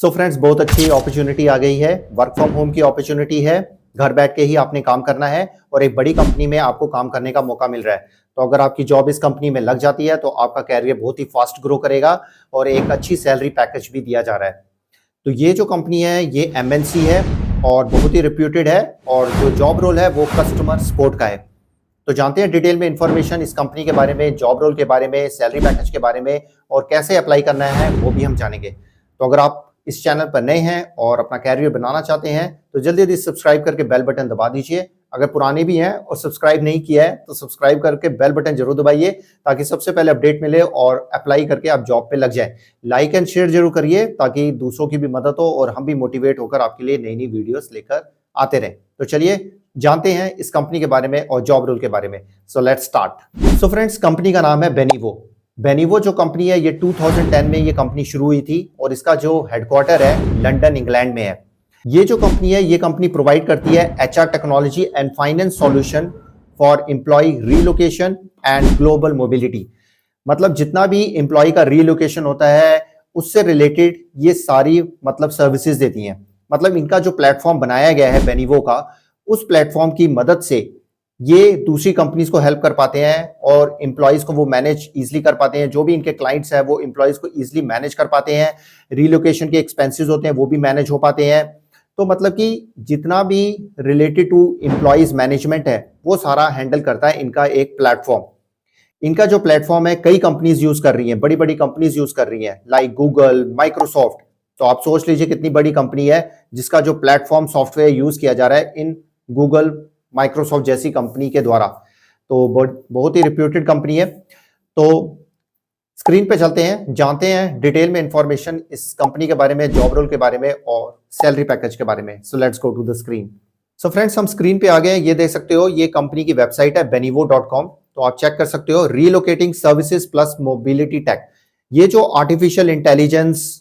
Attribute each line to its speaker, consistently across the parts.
Speaker 1: So friends, बहुत अच्छी opportunity आ गई है। वर्क फ्रॉम होम की अपॉर्चुनिटी है। घर बैठ के ही आपने काम करना है और एक बड़ी कंपनी में आपको काम करने का मौका मिल रहा है। तो अगर आपकी जॉब इस कंपनी में लग जाती है तो आपका कैरियर बहुत ही फास्ट ग्रो करेगा और एक अच्छी सैलरी पैकेज भी दिया जा रहा है। तो ये जो कंपनी है ये एमएनसी है और बहुत ही रिप्यूटेड है और जो जॉब रोल है वो कस्टमर सपोर्ट का है। तो जानते हैं डिटेल में इंफॉर्मेशन इस कंपनी के बारे में, जॉब रोल के बारे में, सैलरी पैकेज के बारे में और कैसे अप्लाई करना है वो भी हम जानेंगे। तो अगर आप इस चैनल पर नए हैं और अपना कैरियर बनाना चाहते हैं तो जल्दी जल्दी सब्सक्राइब करके बेल बटन दबा दीजिए। अगर पुराने भी हैं और सब्सक्राइब नहीं किया है तो सब्सक्राइब करके बेल बटन जरूर दबाइए ताकि सबसे पहले अपडेट मिले और अप्लाई करके आप जॉब पे लग जाए। लाइक एंड शेयर जरूर करिए ताकि दूसरों की भी मदद हो और हम भी मोटिवेट होकर आपके लिए नई नई वीडियोस लेकर आते रहें। तो चलिए जानते हैं इस कंपनी के बारे में और जॉब रोल के बारे में। So let's start. So friends, company का नाम है बेनीवो। बेनीवो जो कंपनी है ये 2010 में ये कंपनी शुरू हुई थी और इसका जो हेडक्वार्टर है लंदन इंग्लैंड में है। ये जो कंपनी है ये कंपनी प्रोवाइड करती है HR technology and finance solution for employee relocation and global mobility. मतलब जितना भी एम्प्लॉय का रीलोकेशन होता है उससे रिलेटेड ये सारी सर्विसेज देती हैं। मतलब इनका जो प्लेटफॉर्म बनाया गया है बेनीवो का, उस प्लेटफॉर्म की मदद से ये दूसरी कंपनीज को हेल्प कर पाते हैं और एम्प्लॉयज को वो मैनेज इजीली कर पाते हैं। जो भी इनके क्लाइंट्स हैं वो एम्प्लॉयज को इजीली मैनेज कर पाते हैं। रीलोकेशन के एक्सपेंसेस होते हैं वो भी मैनेज हो पाते हैं। तो मतलब कि जितना भी रिलेटेड टू एम्प्लॉयज मैनेजमेंट है वो सारा हैंडल करता है इनका एक प्लेटफॉर्म। इनका जो प्लेटफॉर्म है कई कंपनीज यूज कर रही हैं, बड़ी बड़ी कंपनीज यूज कर रही हैं लाइक गूगल, माइक्रोसॉफ्ट। तो आप सोच लीजिए कितनी बड़ी कंपनी है जिसका जो प्लेटफॉर्म सॉफ्टवेयर यूज किया जा रहा है इन गूगल, माइक्रोसॉफ्ट जैसी कंपनी के द्वारा। तो बहुत ही रिप्यूटेड कंपनी है। तो स्क्रीन पे चलते हैं, जानते हैं डिटेल में इंफॉर्मेशन इस कंपनी के बारे में, जॉब रोल के बारे में और सैलरी पैकेज के बारे में। So let's go to the screen. So friends, हम स्क्रीन पे आ गए हैं। ये देख सकते हो ये कंपनी की वेबसाइट है benivo.com। तो आप चेक कर सकते हो relocating services plus mobility tech. ये जो आर्टिफिशियल इंटेलिजेंस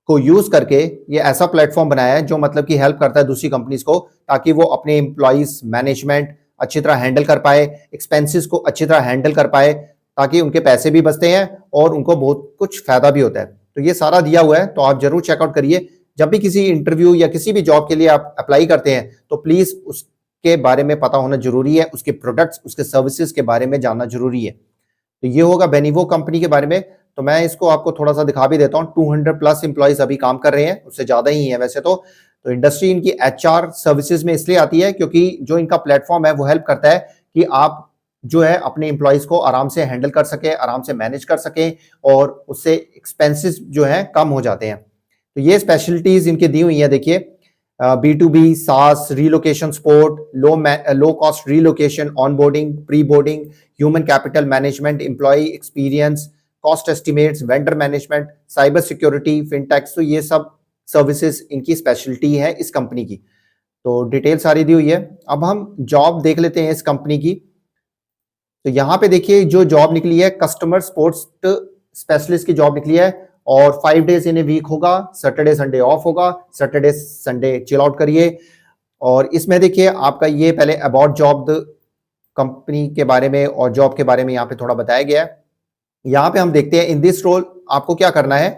Speaker 1: को यूज करके ये ऐसा प्लेटफॉर्म बनाया है जो मतलब कि हेल्प करता है दूसरी कंपनीज को ताकि वो अपने एम्प्लॉइज मैनेजमेंट अच्छी तरह हैंडल कर पाए, एक्सपेंसेस को अच्छी तरह हैंडल कर पाए ताकि उनके पैसे भी बचते हैं और उनको बहुत कुछ फायदा भी होता है। तो ये सारा दिया हुआ है, तो आप जरूर चेकआउट करिए। जब भी किसी इंटरव्यू या किसी भी जॉब के लिए आप अप्लाई करते हैं तो प्लीज उसके बारे में पता होना जरूरी है, उसके प्रोडक्ट्स, उसके सर्विसेज के बारे में जानना जरूरी है। तो ये होगा बेनीवो कंपनी के बारे में। तो मैं इसको आपको थोड़ा सा दिखा भी देता हूँ। 200 प्लस एम्प्लॉइज अभी काम कर रहे हैं, उससे ज्यादा ही है वैसे तो इंडस्ट्री इनकी एचआर सर्विसेज में इसलिए आती है क्योंकि जो इनका प्लेटफॉर्म है वो हेल्प करता है कि आप जो है अपने एम्प्लॉइज को आराम से हैंडल कर सके, आराम से मैनेज कर सके और उससे एक्सपेंसेस जो है कम हो जाते हैं। तो ये स्पेशलिटीज इनकी दी हुई है, देखिए B2B, SaaS, relocation support, low cost relocation, onboarding, pre boarding, human capital management, employee experience, cost estimates, vendor management, cyber security, fintechs. तो ये सब सर्विसेज इनकी स्पेशलिटी है इस कंपनी की। तो डिटेल सारी दी हुई है। अब हम जॉब देख लेते हैं इस कंपनी की। तो यहाँ पे देखिए जो जॉब निकली है कस्टमर सपोर्ट स्पेशलिस्ट की जॉब निकली है और 5 डेज इन ए वीक होगा। सैटरडे संडे ऑफ होगा, सैटरडे संडे चिल आउट करिए। और इसमें देखिए आपका ये पहले अबाउट जॉब कंपनी के बारे में और जॉब के बारे में यहाँ पे थोड़ा बताया गया है। यहाँ पे हम देखते हैं इन दिस रोल आपको क्या करना है।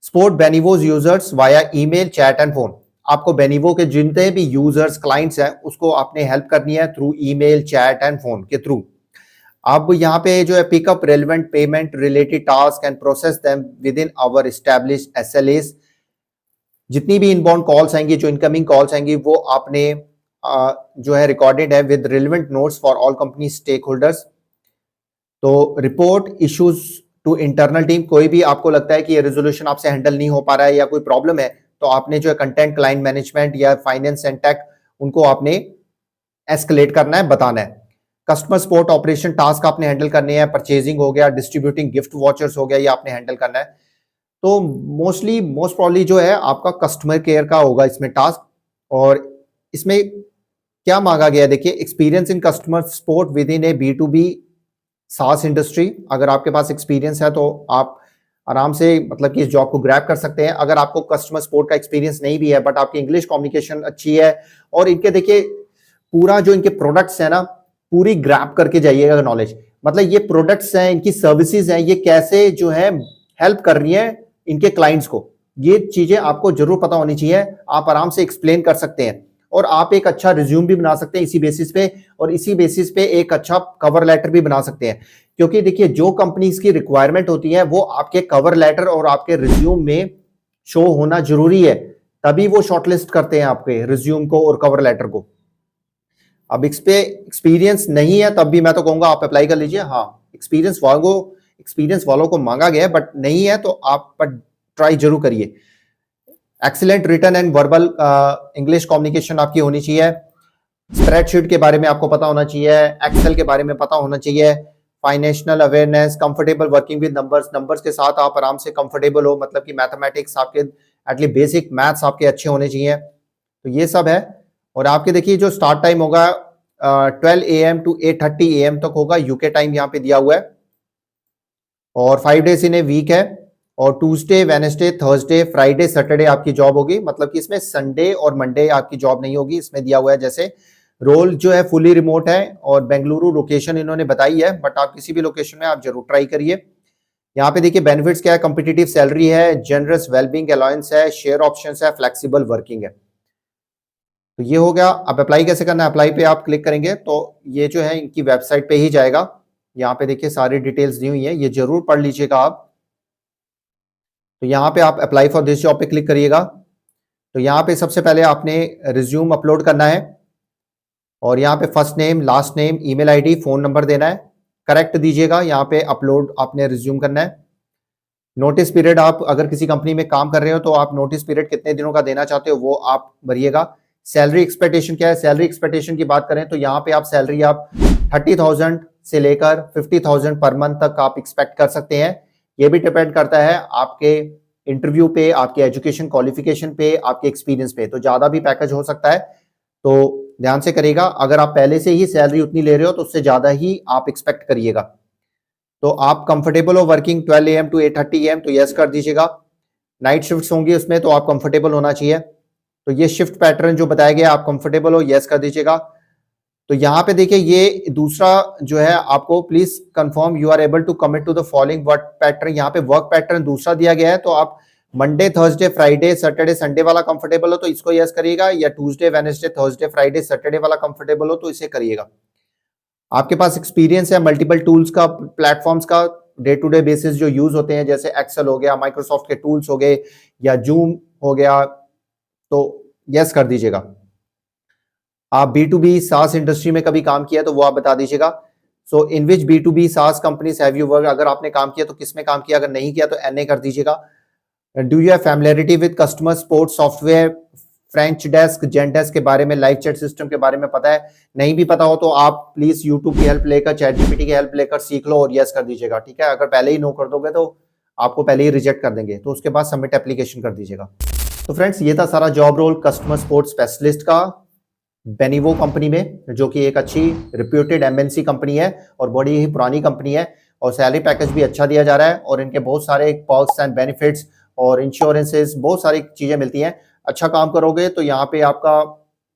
Speaker 1: Support Benivo's users via email, chat and phone. आपको बेनीवो के जितने भी यूजर्स, क्लाइंट्स हैं उसको आपने हेल्प करनी है through email, chat and phone के थ्रू। अब यहाँ पे जो है pickup relevant payment related task and process them within our established SLAs। जितनी भी इनबाउंड कॉल्स आएंगी, जो इनकमिंग कॉल्स आएंगी वो आपने जो है रिकॉर्डेड है with relevant notes for all company stakeholders. तो report issues to internal team. कोई भी आपको लगता है कि ये रेजोल्यूशन आपसे हैंडल नहीं हो पा रहा है या कोई प्रॉब्लम है तो आपने जो है कंटेंट, क्लाइंट मैनेजमेंट या फाइनेंस एंड टेक उनको आपने एस्केलेट करना है, बताना है। कस्टमर सपोर्ट ऑपरेशन टास्क आपने हैंडल करने हैं। परचेजिंग हो गया, डिस्ट्रीब्यूटिंग गिफ्ट वाउचर्स हो गया, ये आपने हैंडल करना है। तो मोस्ट प्रॉब्ली जो है आपका कस्टमर केयर का होगा इसमें टास्क। और इसमें क्या मांगा गया है देखिए, experience in customer support with in A B2B SaaS industry. अगर आपके पास एक्सपीरियंस है तो आप आराम से कि इस जॉब को ग्रैब कर सकते हैं। अगर आपको कस्टमर सपोर्ट का एक्सपीरियंस नहीं भी है बट आपकी इंग्लिश कम्युनिकेशन अच्छी है और इनके देखिए पूरा जो इनके प्रोडक्ट्स है ना पूरी ग्रैब करके जाइएगा नॉलेज। ये प्रोडक्ट्स हैं, इनकी सर्विसेज हैं, ये कैसे जो है हेल्प कर रही है इनके क्लाइंट्स को। ये चीजें आपको जरूर पता होनी चाहिए, आप आराम से एक्सप्लेन कर सकते हैं और आप एक अच्छा रिज्यूम भी बना सकते हैं इसी बेसिस पे, और इसी बेसिस पे एक अच्छा कवर लेटर भी बना सकते हैं। क्योंकि देखिए जो कंपनीज की रिक्वायरमेंट होती है वो आपके कवर लेटर और आपके रिज्यूम में शो होना जरूरी है, तभी वो शॉर्टलिस्ट करते हैं आपके रिज्यूम को और कवर लेटर को। अब इस पे एक्सपीरियंस नहीं है तब भी मैं तो कहूंगा आप अप्लाई कर लीजिए। हाँ, एक्सपीरियंस वालों को मांगा गया है, बट नहीं है तो आप पर ट्राई जरूर करिए। Excellent written and verbal English communication आपकी होनी चाहिए। स्प्रेडशीट के बारे में आपको पता होना चाहिए, एक्सेल के बारे में पता होना चाहिए, financial awareness, comfortable working with numbers, numbers के साथ आप आराम से कंफर्टेबल हो, मतलब कि मैथमेटिक्स आपके एटलीस्ट बेसिक मैथ्स आपके अच्छे होने चाहिए। तो ये सब है। और आपके देखिए जो स्टार्ट टाइम होगा 12 AM टू 8:30 AM तक होगा, यूके टाइम यहाँ पे दिया हुआ है, और 5 डेज इन ए वीक है, और Tuesday, Wednesday, Thursday, Friday, Saturday आपकी जॉब होगी। मतलब कि इसमें संडे और मंडे आपकी जॉब नहीं होगी, इसमें दिया हुआ है जैसे रोल जो है फुली रिमोट है, और बेंगलुरु लोकेशन इन्होंने बताई है, बट आप किसी भी लोकेशन में आप जरूर ट्राई करिए। यहाँ पे देखिए बेनिफिट्स क्या है, कम्पिटिटिव सैलरी है, जनरस वेलबींग अलाउंस है, शेयर ऑप्शंस है, फ्लेक्सिबल वर्किंग है। तो ये हो गया। अब अप्लाई कैसे करना है, अप्लाई पे आप क्लिक करेंगे तो ये जो है इनकी वेबसाइट पे ही जाएगा। यहाँ पे देखिए सारी डिटेल्स दी हुई है, ये जरूर पढ़ लीजिएगा आप। तो यहाँ पे आप अप्लाई फॉर दिस जॉब पे क्लिक करिएगा। तो यहाँ पे सबसे पहले आपने रिज्यूम अपलोड करना है, और यहाँ पे first name, last name, email ID, phone number देना है, करेक्ट दीजिएगा। यहाँ पे अपलोड आपने रिज्यूम करना है। नोटिस पीरियड, आप अगर किसी कंपनी में काम कर रहे हो तो आप नोटिस पीरियड कितने दिनों का देना चाहते हो वो आप भरिएगा। सैलरी एक्सपेक्टेशन क्या है, सैलरी एक्सपेक्टेशन की बात करें तो यहाँ पे आप सैलरी आप 30,000 से लेकर 50,000 पर मंथ तक आप एक्सपेक्ट कर सकते हैं। ये भी डिपेंड करता है आपके इंटरव्यू पे, आपके एजुकेशन क्वालिफिकेशन पे, आपके एक्सपीरियंस पे, तो ज्यादा भी पैकेज हो सकता है। तो ध्यान से करिएगा, अगर आप पहले से ही सैलरी उतनी ले रहे हो तो उससे ज्यादा ही आप एक्सपेक्ट करिएगा। तो आप कंफर्टेबल हो वर्किंग 12 AM टू 8:30 AM, तो यस कर दीजिएगा। नाइट शिफ्ट्स होंगी उसमें, तो आप कंफर्टेबल होना चाहिए। तो ये शिफ्ट पैटर्न जो बताया गया आप कंफर्टेबल हो, यस कर दीजिएगा। तो यहाँ पे देखिए ये दूसरा जो है, आपको please confirm you are able to commit to the following work pattern. यहाँ पे वर्क पैटर्न दूसरा दिया गया है, तो आप Monday, Thursday, Friday, Saturday, Sunday वाला कंफर्टेबल हो तो इसको यस करिएगा, या Tuesday, Wednesday, Thursday, Friday, Saturday वाला कंफर्टेबल हो तो इसे करिएगा। आपके पास एक्सपीरियंस है मल्टीपल टूल्स का, प्लेटफॉर्म्स का, डे टू डे बेसिस जो यूज होते हैं, जैसे एक्सेल हो गया, माइक्रोसॉफ्ट के टूल्स हो गए, या जूम हो गया, तो यस कर दीजिएगा। आप B2B SaaS इंडस्ट्री में कभी काम किया तो वो आप बता दीजिएगा। सो इन विच B2B SaaS companies have you work, अगर आपने काम किया तो किस में काम किया, अगर नहीं किया तो NA कर दीजिएगा। Do you have familiarity with customer support software, Freshdesk, Zendesk के बारे में, लाइव चैट सिस्टम के बारे में पता है? नहीं भी पता हो तो आप प्लीज यूट्यूब की हेल्प लेकर, ChatGPT की हेल्प लेकर सीख लो और यस कर दीजिएगा, ठीक है। अगर पहले ही नो कर दोगे तो आपको पहले ही रिजेक्ट कर देंगे, तो उसके बाद सबमिट एप्लीकेशन कर दीजिएगा। तो फ्रेंड्स ये था सारा job role customer support specialist का बेनिवो कंपनी में, जो कि एक अच्छी रिप्यूटेड MNC कंपनी है और बड़ी ही पुरानी कंपनी है, और सैलरी पैकेज भी अच्छा दिया जा रहा है, और इनके बहुत सारे पर्क्स एंड बेनिफिट्स और इंश्योरेंसेस, बहुत सारी चीजें मिलती हैं। अच्छा काम करोगे तो यहाँ पे आपका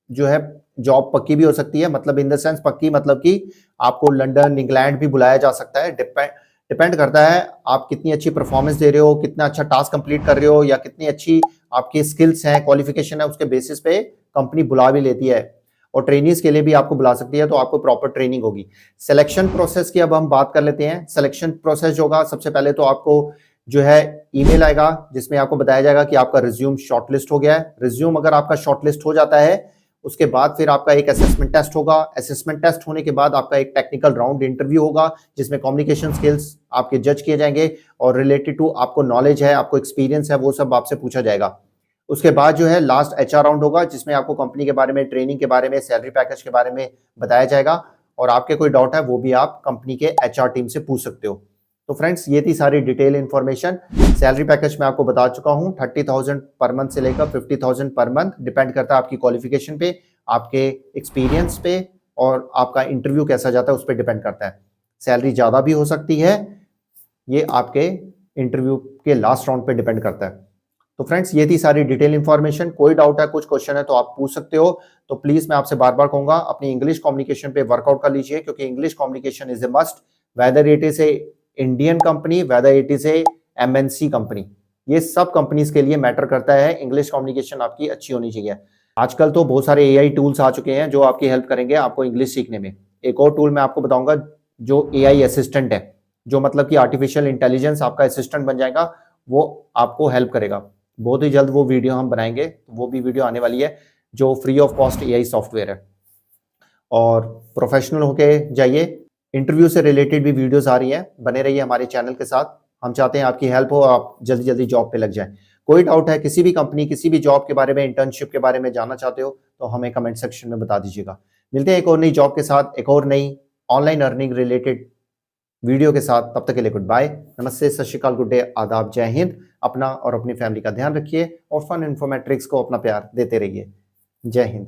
Speaker 1: जो है जॉब पक्की भी हो सकती है, मतलब इन द सेंस पक्की, मतलब कि आपको लंदन, इंग्लैंड भी बुलाया जा सकता है। डिपेंड करता है आप कितनी अच्छी परफॉर्मेंस दे रहे हो, कितना अच्छा टास्क कंप्लीट कर रहे हो, या कितनी अच्छी आपकी स्किल्स हैं, क्वालिफिकेशन है, उसके बेसिस पे कंपनी बुला भी लेती है, और ट्रेनिंग्स के लिए भी आपको बुला सकती है, तो आपको प्रॉपर ट्रेनिंग होगी। सिलेक्शन प्रोसेस की अब हम बात कर लेते हैं। सिलेक्शन प्रोसेस जो होगा, सबसे पहले तो आपको जो है ईमेल आएगा जिसमें आपको बताया जाएगा कि आपका रिज्यूम शॉर्टलिस्ट हो गया है। रिज्यूम अगर आपका शॉर्टलिस्ट हो जाता है, उसके बाद फिर आपका एक असेसमेंट टेस्ट होगा। असेसमेंट टेस्ट होने के बाद आपका एक टेक्निकल राउंड इंटरव्यू होगा, जिसमें कम्युनिकेशन स्किल्स आपके जज किए जाएंगे, और रिलेटेड टू आपको नॉलेज है, आपको एक्सपीरियंस है, वो सब आपसे पूछा जाएगा। उसके बाद जो है लास्ट HR राउंड होगा, जिसमें आपको कंपनी के बारे में, ट्रेनिंग के बारे में, सैलरी पैकेज के बारे में बताया जाएगा, और आपके कोई डाउट है वो भी आप कंपनी के HR टीम से पूछ सकते हो। तो फ्रेंड्स ये थी सारी डिटेल इन्फॉर्मेशन। सैलरी पैकेज मैं आपको बता चुका हूँ, 30,000 पर मंथ से लेकर 50,000 पर मंथ, डिपेंड करता है आपकी क्वालिफिकेशन पे, आपके एक्सपीरियंस पे, और आपका इंटरव्यू कैसा जाता है उस पर डिपेंड करता है। सैलरी ज़्यादा भी हो सकती है, ये आपके इंटरव्यू के लास्ट राउंड पे डिपेंड करता है। तो फ्रेंड्स ये थी सारी डिटेल इन्फॉर्मेशन। कोई डाउट है, कुछ क्वेश्चन है तो आप पूछ सकते हो। तो प्लीज मैं आपसे बार बार कहूंगा अपनी इंग्लिश कम्युनिकेशन पे वर्कआउट कर लीजिए, क्योंकि English communication is a must, whether it is a Indian company, whether it is a MNC company, ये सब कंपनीज के लिए मैटर करता है। इंग्लिश कम्युनिकेशन आपकी अच्छी होनी चाहिए। आजकल तो बहुत सारे एआई टूल्स आ चुके हैं जो आपकी हेल्प करेंगे आपको इंग्लिश सीखने में। एक और टूल मैं आपको बताऊंगा जो एआई असिस्टेंट है, जो मतलब कि आर्टिफिशियल इंटेलिजेंस आपका असिस्टेंट बन जाएगा, वो आपको हेल्प करेगा। बहुत ही जल्द वो वीडियो हम बनाएंगे, वो भी वीडियो आने वाली है, जो free of cost AI software है। और प्रोफेशनल होके जाइए, इंटरव्यू से रिलेटेड भी वीडियोस आ रही हैं, बने रहिए हमारे चैनल के साथ। हम चाहते हैं आपकी हेल्प हो, आप जल्दी जल्दी जॉब पे लग जाएं। कोई डाउट है किसी भी कंपनी, किसी भी जॉब के बारे में, इंटर्नशिप के बारे में जानना चाहते हो तो हमें कमेंट सेक्शन में बता दीजिएगा। मिलते हैं एक और नई जॉब के साथ, एक और नई ऑनलाइन अर्निंग रिलेटेड वीडियो के साथ। तब तक के लिए गुड बाय, नमस्ते, सत श्री अकाल, गुड डे, आदाब, जय हिंद। अपना और अपनी फैमिली का ध्यान रखिए और फन इन्फॉर्मेट्रिक्स को अपना प्यार देते रहिए। जय हिंद।